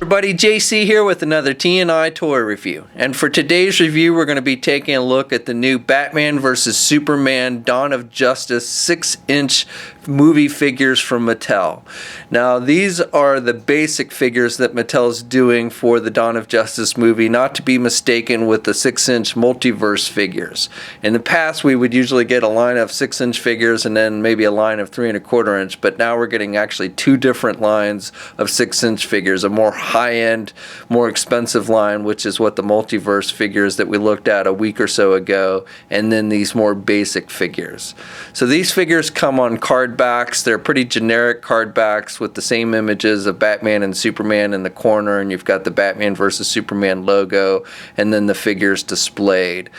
Everybody, JC here with another T&I toy review. And for today's review, we're going to be taking a look at the new Batman vs. Superman Dawn of Justice 6-inch movie figures from Mattel. Now, these are the basic figures that Mattel's doing for the Dawn of Justice movie, not to be mistaken with the 6-inch Multiverse figures. In the past, we would usually get a line of 6-inch figures and then maybe a line of 3 1/4 inch, but now we're getting actually two different lines of 6-inch figures, a more high-end, more expensive line, which is what the Multiverse figures that we looked at a week or so ago, and then these more basic figures. So these figures come on card backs. They're pretty generic card backs with the same images of Batman and Superman in the corner, and you've got the Batman vs. Superman logo, and then the figures displayed.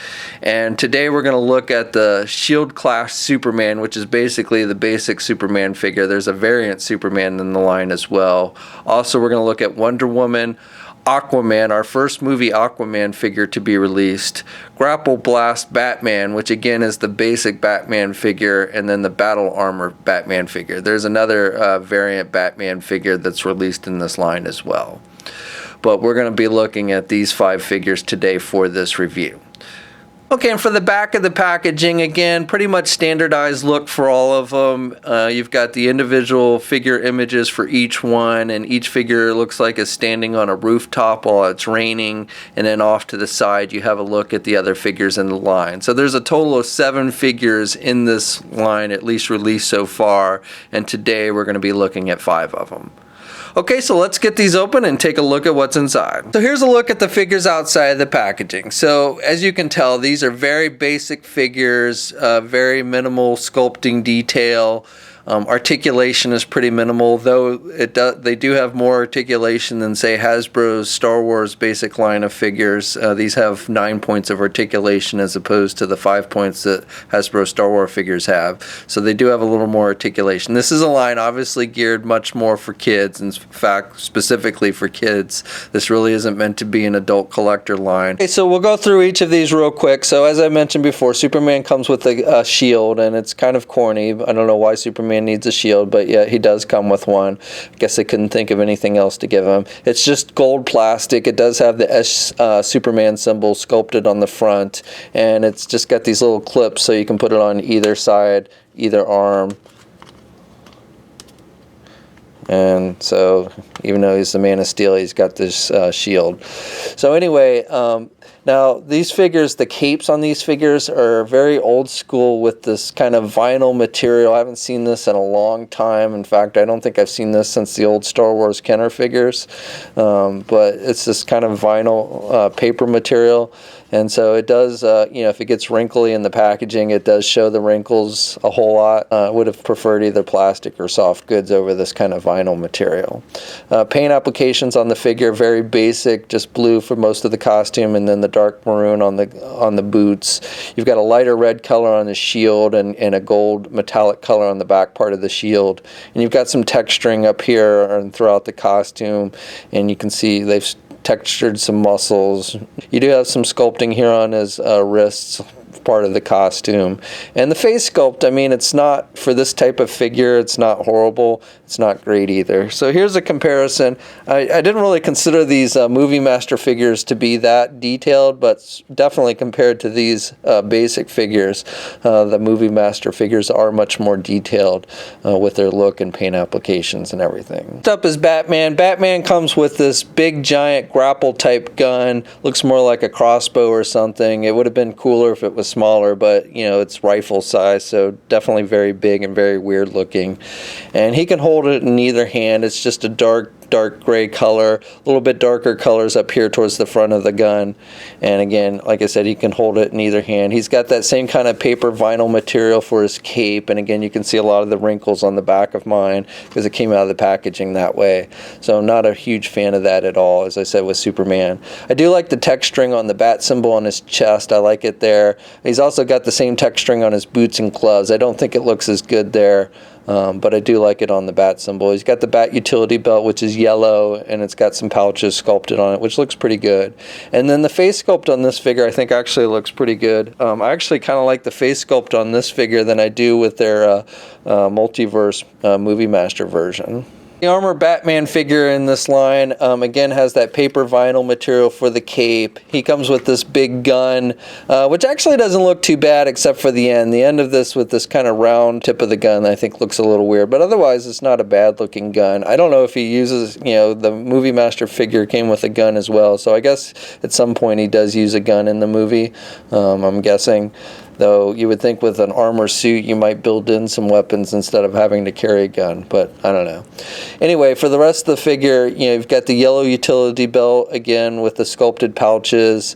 And today we're going to look at the Shield Class Superman, which is basically the basic Superman figure. There's a variant Superman in the line as well. Also, we're going to look at Wonder Woman, Aquaman, our first movie Aquaman figure to be released, Grapple Blast Batman, which again is the basic Batman figure, and then the Battle Armor Batman figure. There's another variant Batman figure that's released in this line as well. But we're going to be looking at these 5 figures today for this review. Okay, and for the back of the packaging, again, pretty much standardized look for all of them. You've got the individual figure images for each one, and each figure looks like it's standing on a rooftop while it's raining, and then off to the side you have a look at the other figures in the line. So there's a total of 7 figures in this line, at least released so far, and today we're going to be looking at 5 of them. Okay, so let's get these open and take a look at what's inside. So here's a look at the figures outside of the packaging. So as you can tell, these are very basic figures, very minimal sculpting detail. Articulation is pretty minimal, though they do have more articulation than, say, Hasbro's Star Wars basic line of figures. These have 9 points of articulation as opposed to the 5 points that Hasbro Star Wars figures have. So they do have a little more articulation. This is a line obviously geared much more for kids, in fact, specifically for kids. This really isn't meant to be an adult collector line. Okay, so we'll go through each of these real quick. So as I mentioned before, Superman comes with a shield, and it's kind of corny. I don't know why Superman needs a shield, but yeah, he does come with one. I guess they couldn't think of anything else to give him. It's just gold plastic. It does have the Superman symbol sculpted on the front, and it's just got these little clips so you can put it on either side, either arm. And so even though he's the Man of Steel, he's got this shield. So anyway, now these figures, the capes on these figures are very old school with this kind of vinyl material. I haven't seen this in a long time. In fact, I don't think I've seen this since the old Star Wars Kenner figures. But it's this kind of vinyl paper material. And so it does, you know, if it gets wrinkly in the packaging, it does show the wrinkles a whole lot. I would have preferred either plastic or soft goods over this kind of vinyl material. Paint applications on the figure, very basic, just blue for most of the costume, and then the dark maroon on the boots. You've got a lighter red color on the shield and a gold metallic color on the back part of the shield. And you've got some texturing up here and throughout the costume, and you can see they've textured some muscles. You do have some sculpting here on his wrists, part of the costume. And the face sculpt, I mean, it's not, for this type of figure, it's not horrible. It's not great either. So here's a comparison. I didn't really consider these Movie Master figures to be that detailed, but definitely compared to these basic figures, the Movie Master figures are much more detailed with their look and paint applications and everything. Next up is Batman. Batman comes with this big giant grapple type gun. Looks more like a crossbow or something. It would have been cooler if it was smaller, but you know, it's rifle size, so definitely very big and very weird looking. And he can hold it in either hand. It's just a dark gray color, a little bit darker colors up here towards the front of the gun. And again, like I said, he can hold it in either hand. He's got that same kind of paper vinyl material for his cape, and again, you can see a lot of the wrinkles on the back of mine because it came out of the packaging that way. So I'm not a huge fan of that at all, as I said with Superman. I do like the texturing on the bat symbol on his chest. I like it there. He's also got the same texturing on his boots and gloves. I don't think it looks as good there. But I do like it on the bat symbol. He's got the bat utility belt, which is yellow, and it's got some pouches sculpted on it, which looks pretty good. And then the face sculpt on this figure, I think, actually looks pretty good. I actually kind of like the face sculpt on this figure than I do with their Multiverse Movie Master version. The Armor Batman figure in this line, again, has that paper vinyl material for the cape. He comes with this big gun, which actually doesn't look too bad except for the end. The end of this with this kind of round tip of the gun I think looks a little weird, but otherwise it's not a bad looking gun. I don't know if he uses, the Movie Master figure came with a gun as well, so I guess at some point he does use a gun in the movie, I'm guessing. Though you would think with an armor suit you might build in some weapons instead of having to carry a gun, but I don't know. Anyway, for the rest of the figure, you've got the yellow utility belt again with the sculpted pouches.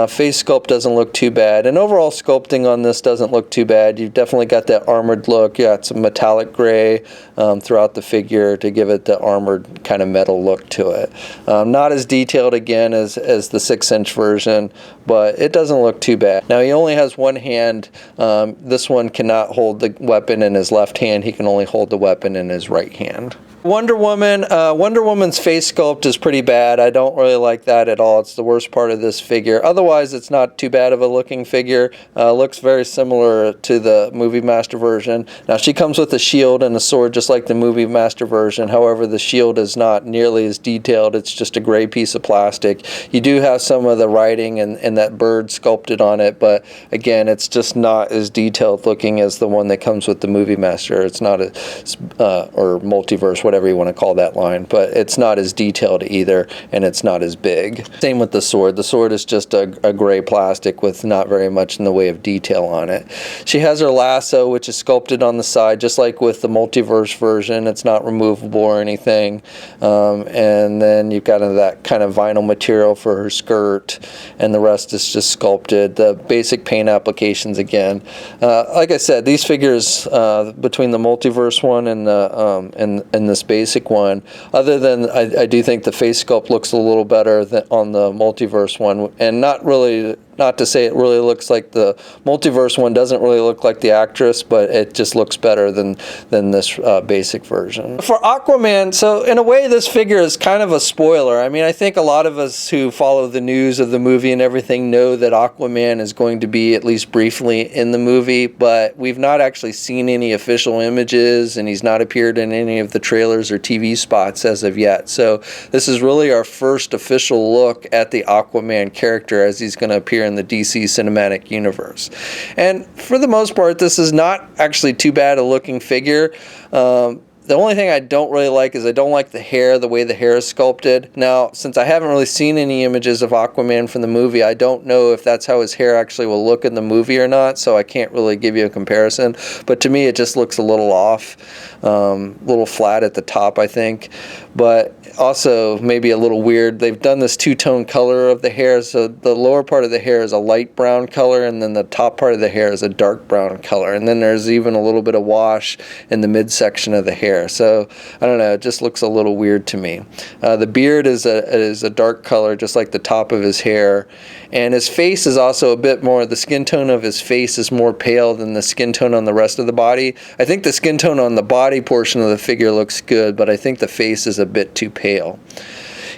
Face sculpt doesn't look too bad, and overall sculpting on this doesn't look too bad. You've definitely got that armored look. You got some metallic gray throughout the figure to give it the armored kind of metal look to it. Not as detailed again as the 6-inch version, but it doesn't look too bad. Now he only has one hand. This one cannot hold the weapon in his left hand. He can only hold the weapon in his right hand. Wonder Woman. Wonder Woman's face sculpt is pretty bad. I don't really like that at all. It's the worst part of this figure. Otherwise, it's not too bad of a looking figure. Looks very similar to the Movie Master version. Now, she comes with a shield and a sword just like the Movie Master version. However, the shield is not nearly as detailed. It's just a gray piece of plastic. You do have some of the writing and that bird sculpted on it, but again, it's just not as detailed looking as the one that comes with the Movie Master. It's not or Multiverse, whatever you want to call that line, but it's not as detailed either, and it's not as big. Same with the sword. The sword is just a gray plastic with not very much in the way of detail on it. She has her lasso, which is sculpted on the side, just like with the Multiverse version. It's not removable or anything. And then you've got that kind of vinyl material for her skirt, and the rest is just sculpted. The basic paint applications again. Like I said, these figures between the Multiverse one and the this basic one, other than I do think the face sculpt looks a little better than on the Multiverse one, and not to say it really looks like the Multiverse one doesn't really look like the actress, but it just looks better than this basic version. For Aquaman, so in a way this figure is kind of a spoiler. I mean, I think a lot of us who follow the news of the movie and everything know that Aquaman is going to be at least briefly in the movie, but we've not actually seen any official images, and he's not appeared in any of the trailers or TV spots as of yet. So this is really our first official look at the Aquaman character as he's going to appear in the DC cinematic universe. And for the most part, this is not actually too bad a looking figure. The only thing I don't really like is I don't like the hair, the way the hair is sculpted. Now, since I haven't really seen any images of Aquaman from the movie, I don't know if that's how his hair actually will look in the movie or not, so I can't really give you a comparison. But to me, it just looks a little off, a little flat at the top, I think. But also maybe a little weird. They've done this two-tone color of the hair, so the lower part of the hair is a light brown color, and then the top part of the hair is a dark brown color. And then there's even a little bit of wash in the midsection of the hair. So I don't know, it just looks a little weird to me. The beard is a dark color, just like the top of his hair, and his face is also a bit more. The skin tone of his face is more pale than the skin tone on the rest of the body. I think the skin tone on the body portion of the figure looks good, but I think the face is a bit too pale.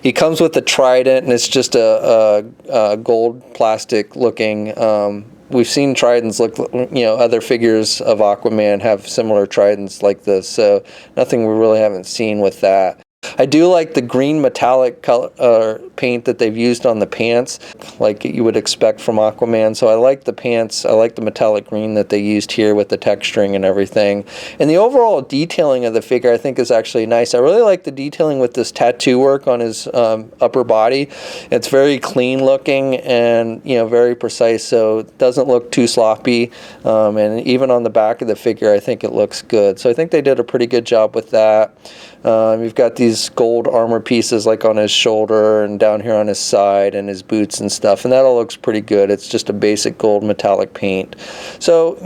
He comes with a trident, and it's just a gold plastic looking. We've seen tridents look, other figures of Aquaman have similar tridents like this, so nothing we really haven't seen with that. I do like the green metallic color paint that they've used on the pants, like you would expect from Aquaman. So I like the pants. I like the metallic green that they used here with the texturing and everything. And the overall detailing of the figure I think is actually nice. I really like the detailing with this tattoo work on his upper body. It's very clean looking and very precise, so it doesn't look too sloppy. And even on the back of the figure, I think it looks good. So I think they did a pretty good job with that. We've got these gold armor pieces like on his shoulder and down here on his side and his boots and stuff, and that all looks pretty good. It's just a basic gold metallic paint. So,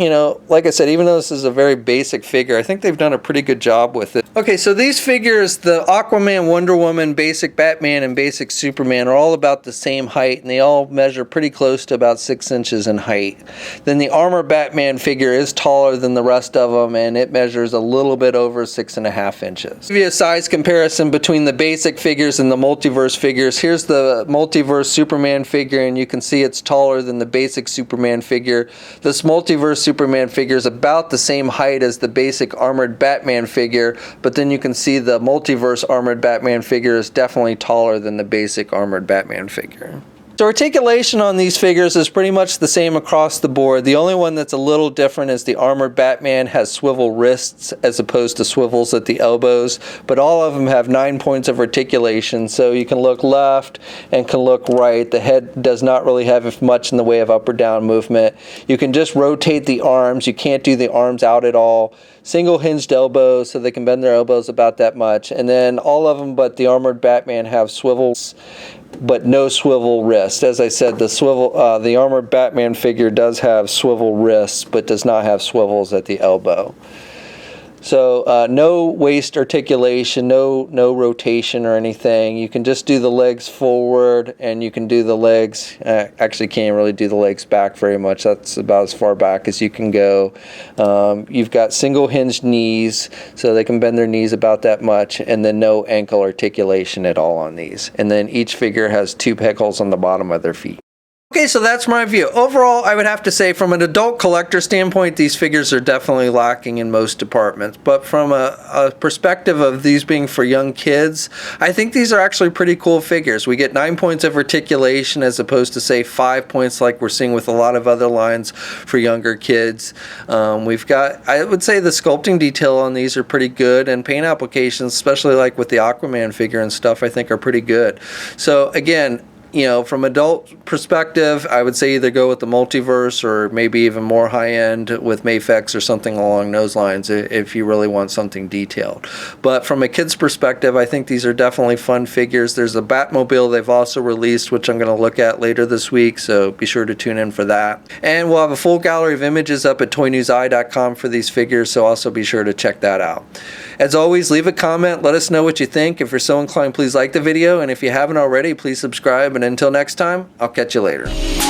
like I said, even though this is a very basic figure, I think they've done a pretty good job with it. Okay, so these figures, the Aquaman, Wonder Woman, basic Batman, and basic Superman are all about the same height, and they all measure pretty close to about 6 inches in height. Then the Armor Batman figure is taller than the rest of them, and it measures a little bit over 6.5 inches. To give you a size comparison, comparison between the basic figures and the multiverse figures. Here's the multiverse Superman figure, and you can see it's taller than the basic Superman figure. This multiverse Superman figure is about the same height as the basic armored Batman figure, but then you can see the multiverse armored Batman figure is definitely taller than the basic armored Batman figure. So articulation on these figures is pretty much the same across the board. The only one that's a little different is the armored Batman has swivel wrists as opposed to swivels at the elbows, but all of them have 9 points of articulation, so you can look left and can look right. The head does not really have much in the way of up or down movement. You can just rotate the arms. You can't do the arms out at all. Single hinged elbows, so they can bend their elbows about that much. And then all of them but the armored Batman have swivels, but no swivel wrist. As I said, the armored Batman figure does have swivel wrists, but does not have swivels at the elbow. So no waist articulation, no rotation or anything. You can just do the legs forward, and you can do the legs, actually can't really do the legs back very much. That's about as far back as you can go. You've got single hinged knees, so they can bend their knees about that much, and then no ankle articulation at all on these. And then each figure has 2 peg holes on the bottom of their feet. Okay, so that's my view. Overall, I would have to say from an adult collector standpoint, these figures are definitely lacking in most departments. But from a perspective of these being for young kids, I think these are actually pretty cool figures. We get 9 points of articulation as opposed to, say, 5 points like we're seeing with a lot of other lines for younger kids. We've got, I would say the sculpting detail on these are pretty good, and paint applications, especially like with the Aquaman figure and stuff, I think are pretty good. So again, you know, from adult perspective, I would say either go with the multiverse or maybe even more high-end with Mafex or something along those lines if you really want something detailed. But from a kid's perspective, I think these are definitely fun figures. There's a Batmobile they've also released, which I'm going to look at later this week, so be sure to tune in for that. And we'll have a full gallery of images up at toynewseye.com for these figures, so also be sure to check that out. As always, leave a comment. Let us know what you think. If you're so inclined, please like the video, and if you haven't already, please subscribe. And until next time, I'll catch you later.